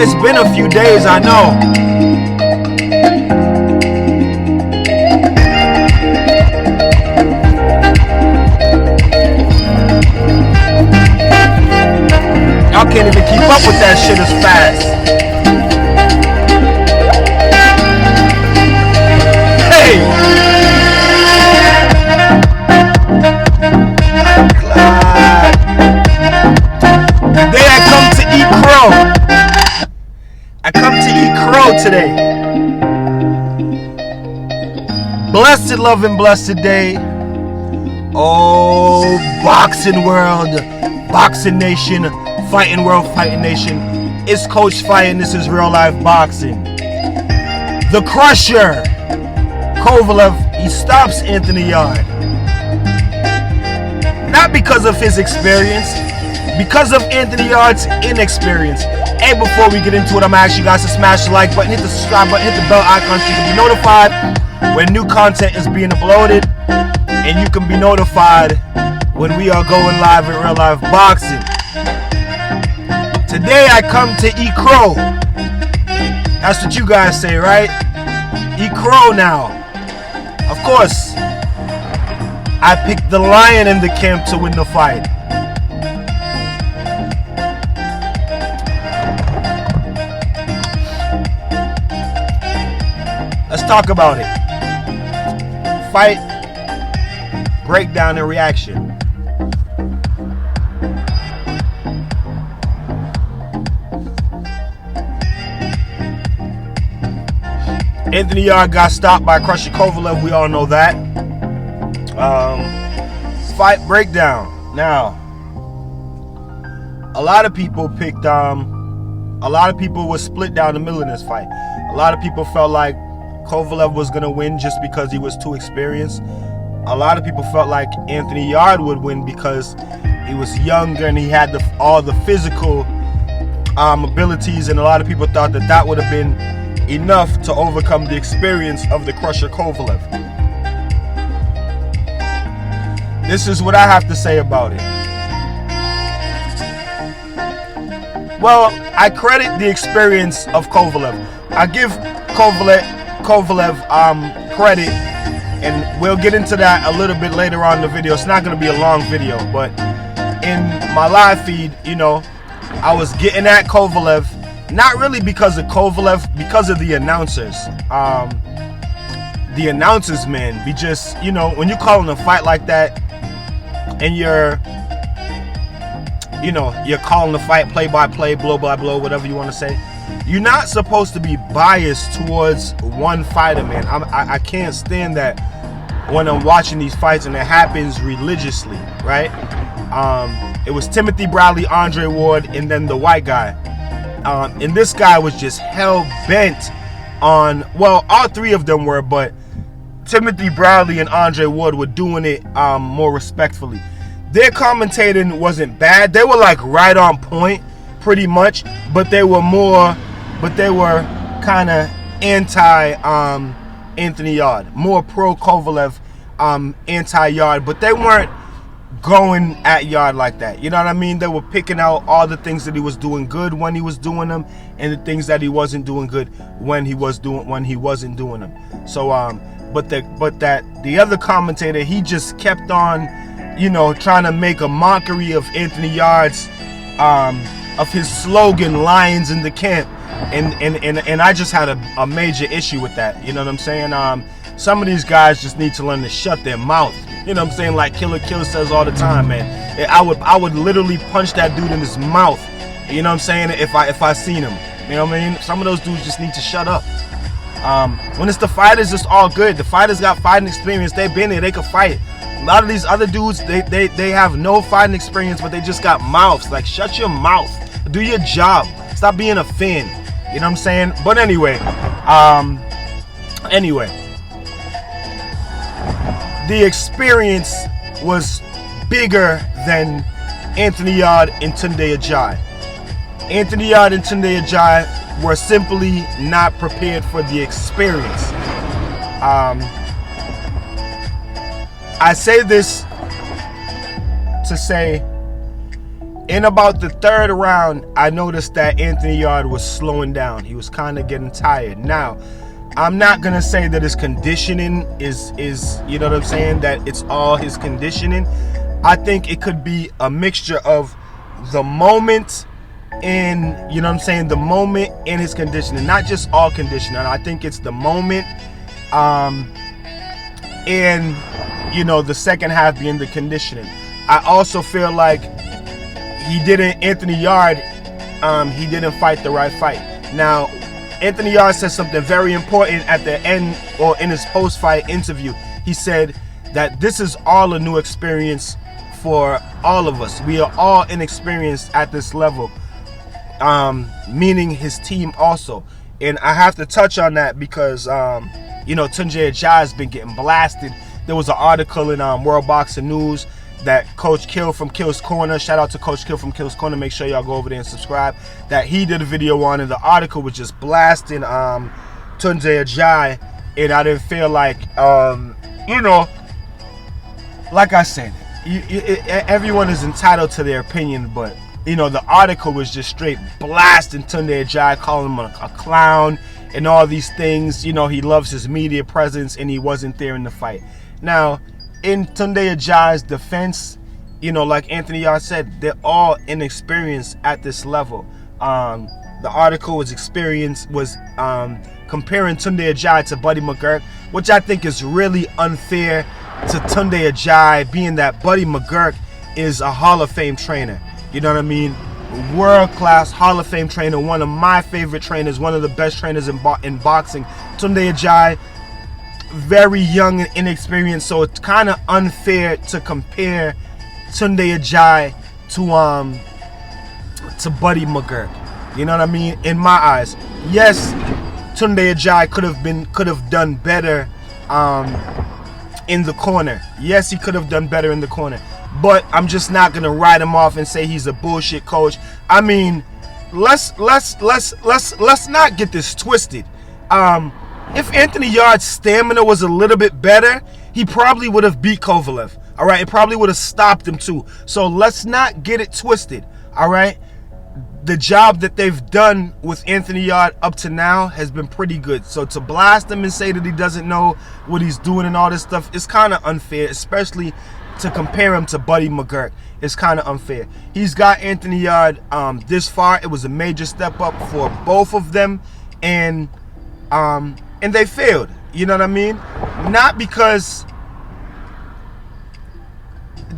it's been a few days, I know. Y'all can't even keep up with that shit as fast. Hey! Today I come to eat crow. I come to eat crow today. Blessed, loving, blessed day. Oh, boxing world, boxing nation, fighting world, fighting nation. It's Coach Fight and this is real life boxing. The Crusher, Kovalev, he stops Anthony Yarde. Not because of his experience, because of Anthony Yarde's inexperience. Hey, before we get into it, I'm asking you guys to smash the like button, hit the subscribe button, hit the bell icon so you can be notified when new content is being uploaded. And you can be notified when we are going live in real life boxing. Today I come to eat crow. That's what you guys say, right? Eat crow now. Of course, I picked the lion in the camp to win the fight. Let's talk about it. Fight, breakdown, and reaction. Anthony Yarde got stopped by Crusher Kovalev. We all know that. Fight breakdown. Now, a lot of people picked. A lot of people were split down the middle in this fight. A lot of people felt like Kovalev was gonna win just because he was too experienced. A lot of people felt like Anthony Yarde would win because he was younger and he had all the physical abilities, and a lot of people thought that that would have been enough to overcome the experience of the Crusher Kovalev. This is what I have to say about it. Well, I credit the experience of Kovalev. I give Kovalev credit, and we'll get into that a little bit later on in the video. It's not going to be a long video, but in my live feed, you know, I was getting at Kovalev, not really because of Kovalev, because of the announcers. The announcers, man, be just, you know, when you calling a fight like that, and you're calling the fight play by play, blow by blow, whatever you want to say. You're not supposed to be biased towards one fighter, man. I can't stand that when I'm watching these fights and it happens religiously, right? It was Timothy Bradley, Andre Ward, and then the white guy. And this guy was just hell-bent on, well, all three of them were, but Timothy Bradley and Andre Ward were doing it more respectfully. Their commentating wasn't bad. They were like right on point, pretty much, but they were kind of anti Anthony Yarde, more pro Kovalev, anti Yarde, but they weren't going at Yarde like that. You know what I mean? They were picking out all the things that he was doing good when he was doing them, and the things that he wasn't doing good when he wasn't doing them. So but the other commentator, he just kept on, you know, trying to make a mockery of Anthony Yarde's of his slogan, "Lions in the Camp," and I just had a major issue with that. You know what I'm saying? Some of these guys just need to learn to shut their mouth. You know what I'm saying? Like Killer says all the time, man. I would literally punch that dude in his mouth. You know what I'm saying? If I seen him. You know what I mean? Some of those dudes just need to shut up. When it's the fighters, it's all good. The fighters got fighting experience. They've been there. They can fight. A lot of these other dudes, they have no fighting experience, but they just got mouths. Like, shut your mouth. Do your job. Stop being a fan. You know what I'm saying? But anyway, the experience was bigger than Anthony Yarde and Tunde Ajayi. Anthony Yarde and Tunde Ajayi were simply not prepared for the experience. I say this to say In about the third round, I noticed that Anthony Yarde was slowing down. He was kind of getting tired. Now, I'm not gonna say that his conditioning is you know what I'm saying, that it's all his conditioning. I think it could be a mixture of the moment and, you know what I'm saying, the moment and his conditioning, not just all conditioning. I think it's the moment, and, you know, the second half being the conditioning. I also feel like Anthony Yarde, he didn't fight the right fight. Now, Anthony Yarde said something very important at the end, or in his post-fight interview. He said that this is all a new experience for all of us. We are all inexperienced at this level, meaning his team also. And I have to touch on that because, you know, Tunde Ajayi has been getting blasted. There was an article in World Boxing News that Coach Kill from Kill's Corner, shout out to Coach Kill from Kill's Corner, make sure y'all go over there and subscribe, that he did a video on, and the article was just blasting Tunde Ajayi, and I didn't feel like, you know, like I said, everyone is entitled to their opinion, but, you know, the article was just straight blasting Tunde Ajayi, calling him a clown and all these things. You know, he loves his media presence and he wasn't there in the fight. Now, in Tunde Ajayi's defense, you know, like Anthony Yarde said, they're all inexperienced at this level. The article was comparing Tunde Ajayi to Buddy McGirt, which I think is really unfair to Tunde Ajayi, being that Buddy McGirt is a Hall of Fame trainer. You know what I mean? World-class Hall of Fame trainer, one of my favorite trainers, one of the best trainers in boxing. Tunde Ajayi, very young and inexperienced, so it's kind of unfair to compare Tunde Ajayi to Buddy McGirt. You know what I mean? In my eyes, yes, Tunde Ajayi could have done better in the corner. Yes, he could have done better in the corner, but I'm just not gonna write him off and say he's a bullshit coach. I mean, let's not get this twisted. If Anthony Yarde's stamina was a little bit better, he probably would have beat Kovalev. All right, it probably would have stopped him too. So let's not get it twisted. All right, the job that they've done with Anthony Yarde up to now has been pretty good. So to blast him and say that he doesn't know what he's doing and all this stuff is kind of unfair, especially to compare him to Buddy McGirt. It's kind of unfair. He's got Anthony Yarde this far. It was a major step up for both of them, and they failed. You know what I mean? Not because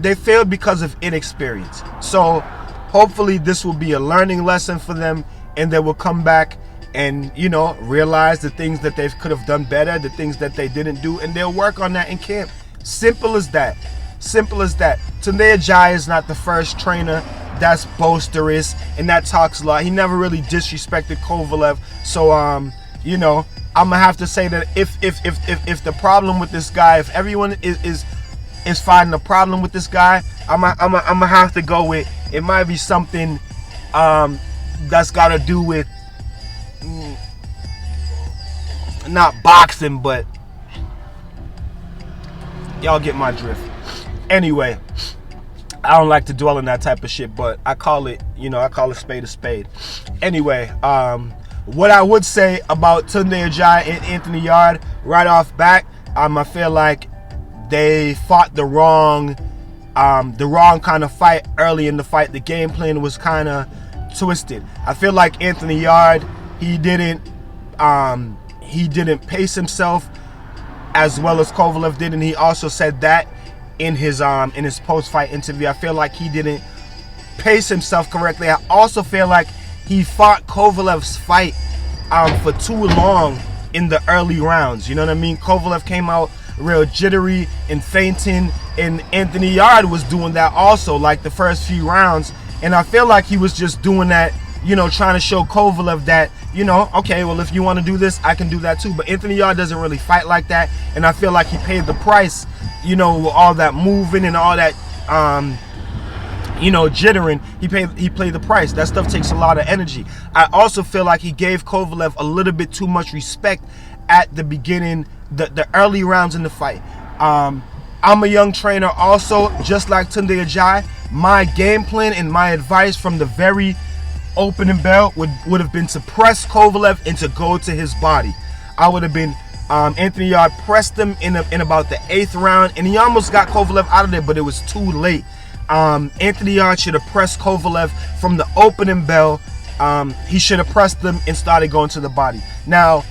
they failed because of inexperience. So hopefully this will be a learning lesson for them, and they will come back and, you know, realize the things that they could have done better, the things that they didn't do, and they'll work on that in camp. Simple as that. Simple as that. Tunde Ajayi is not the first trainer that's boisterous and that talks a lot. He never really disrespected Kovalev. So you know, I'm gonna have to say that if the problem with this guy, if everyone is finding a problem with this guy, I'm gonna have to go with, it might be something that's gotta do with not boxing, but y'all get my drift. Anyway, I don't like to dwell on that type of shit, but I call it, you know, I call it spade a spade. Anyway, what I would say about Tunde Ajayi and Anthony Yarde right off back, I feel like they fought the wrong kind of fight early in the fight. The game plan was kind of twisted. I feel like Anthony Yarde, he didn't pace himself as well as Kovalev did, and he also said that in his post-fight interview. I feel like he didn't pace himself correctly. I also feel like he fought Kovalev's fight for too long in the early rounds. You know what I mean? Kovalev came out real jittery and fainting, and Anthony Yarde was doing that also, like the first few rounds. And I feel like he was just doing that, you know, trying to show Kovalev that, you know, okay, well, if you want to do this, I can do that too. But Anthony Yarde doesn't really fight like that, and I feel like he paid the price, you know, with all that moving and all that, you know, jittering. He played the price. That stuff takes a lot of energy. I also feel like he gave Kovalev a little bit too much respect at the beginning, the early rounds in the fight. I'm a young trainer also, just like Tunde Ajayi. My game plan and my advice from the very opening bell would have been to press Kovalev and to go to his body. I would have been Anthony Yarde pressed him in about the 8th round, and he almost got Kovalev out of there, but it was too late. Anthony Yarde should have pressed Kovalev from the opening bell. He should have pressed them and started going to the body. Now,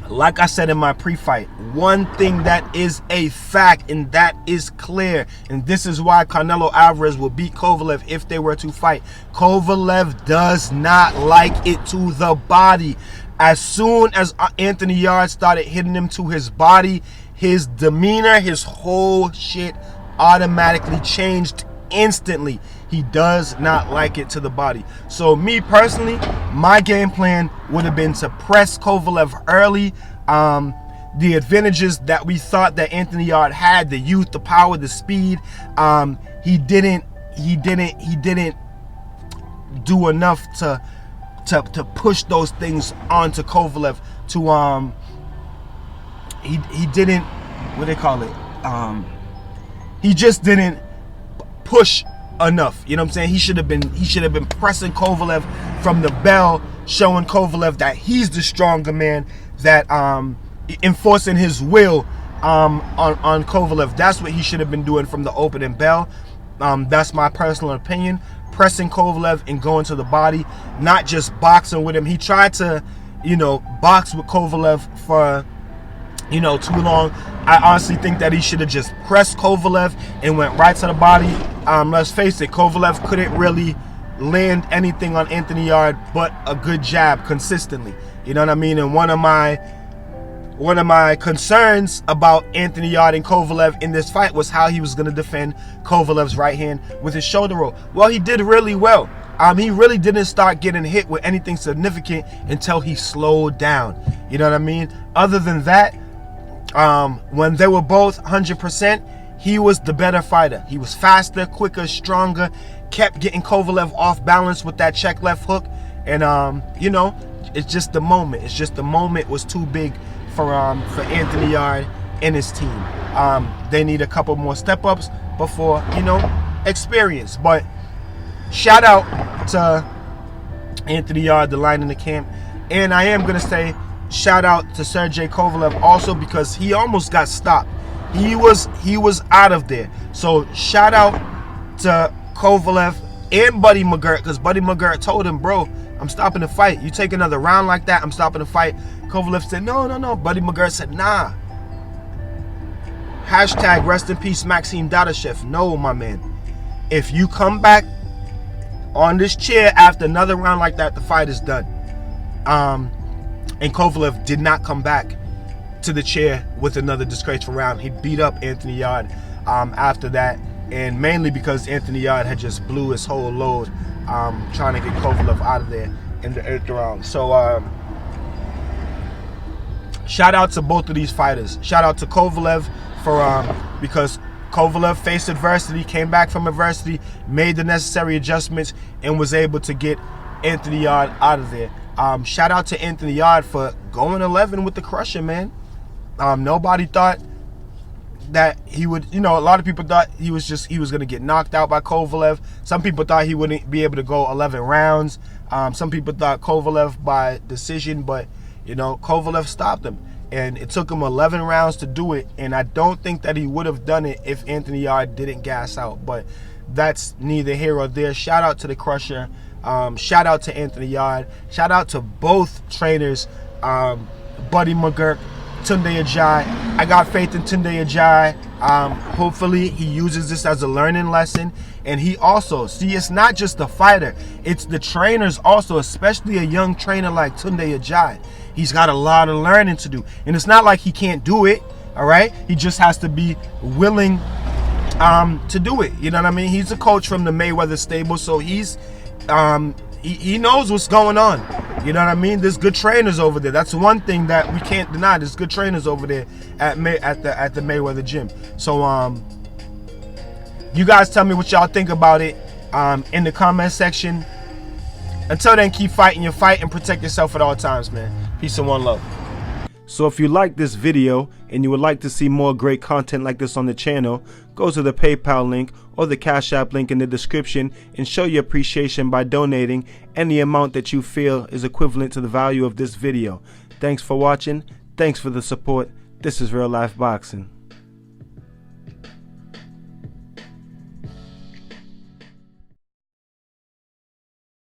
like I said in my pre-fight, one thing that is a fact, and that is clear, and this is why Canelo Alvarez will beat Kovalev if they were to fight. Kovalev does not like it to the body. As soon as Anthony Yarde started hitting him to his body, his demeanor, his whole shit automatically changed instantly. He does not like it to the body. So me personally, my game plan would have been to press Kovalev early. The advantages that we thought that Anthony Yarde had, the youth, the power, the speed, he didn't do enough to push those things onto Kovalev. He didn't, what they call it, he just didn't push enough. You know what I'm saying? He should have been pressing Kovalev from the bell, showing Kovalev that he's the stronger man, that enforcing his will on Kovalev. That's what he should have been doing from the opening bell. That's my personal opinion. Pressing Kovalev and going to the body, not just boxing with him. He tried to, box with Kovalev for, too long. I honestly think that he should have just pressed Kovalev and went right to the body. Let's face it, Kovalev couldn't really land anything on Anthony Yarde but a good jab consistently. You know what I mean? And one of my concerns about Anthony Yarde and Kovalev in this fight was how he was going to defend Kovalev's right hand with his shoulder roll. Well, he did really well. He really didn't start getting hit with anything significant until he slowed down. You know what I mean? Other than that, when they were both 100%, he was the better fighter. He was faster, quicker, stronger, kept getting Kovalev off balance with that check left hook. And, it's just the moment. It's just the moment was too big for Anthony Yarde and his team. They need a couple more step-ups before, experience. But shout out to Anthony Yarde, the line in the camp. And I am going to say shout out to Sergey Kovalev also, because he almost got stopped. He was out of there. So shout out to Kovalev and Buddy McGirt, because Buddy McGirt told him, bro, I'm stopping the fight. You take another round like that, I'm stopping the fight. Kovalev said, no. Buddy McGirt said, nah. Hashtag rest in peace, Maxime Dadashev. No, my man. If you come back on this chair after another round like that, the fight is done. And Kovalev did not come back to the chair with another disgraceful round. He beat up Anthony Yarde after that, and mainly because Anthony Yarde had just blew his whole load trying to get Kovalev out of there in the 8th round. So shout out to both of these fighters. Shout out to Kovalev because Kovalev faced adversity, came back from adversity, made the necessary adjustments, and was able to get Anthony Yarde out of there. Shout out to Anthony Yarde for going 11 with the crusher, man. Nobody thought that he would, a lot of people thought he was going to get knocked out by Kovalev. Some people thought he wouldn't be able to go 11 rounds. Some people thought Kovalev by decision, but, Kovalev stopped him. And it took him 11 rounds to do it. And I don't think that he would have done it if Anthony Yarde didn't gas out. But that's neither here or there. Shout out to the crusher. Shout out to Anthony Yarde. Shout out to both trainers, Buddy McGirt, Tunde Ajayi. I got faith in Tunde Ajayi. Hopefully he uses this as a learning lesson. And he also, it's not just the fighter, it's the trainers also, especially a young trainer like Tunde Ajayi. He's got a lot of learning to do. And it's not like he can't do it, all right? He just has to be willing to do it. You know what I mean? He's a coach from the Mayweather stable, so he knows what's going on. You know what I mean? There's good trainers over there. That's one thing that we can't deny. There's good trainers over there at the Mayweather gym. So you guys tell me what y'all think about it in the comment section. Until then, keep fighting your fight and protect yourself at all times, man. Peace and one love. So if you like this video and you would like to see more great content like this on the channel, go to the PayPal link or the Cash App link in the description and show your appreciation by donating any amount that you feel is equivalent to the value of this video. Thanks for watching. Thanks for the support. This is Real Life Boxing.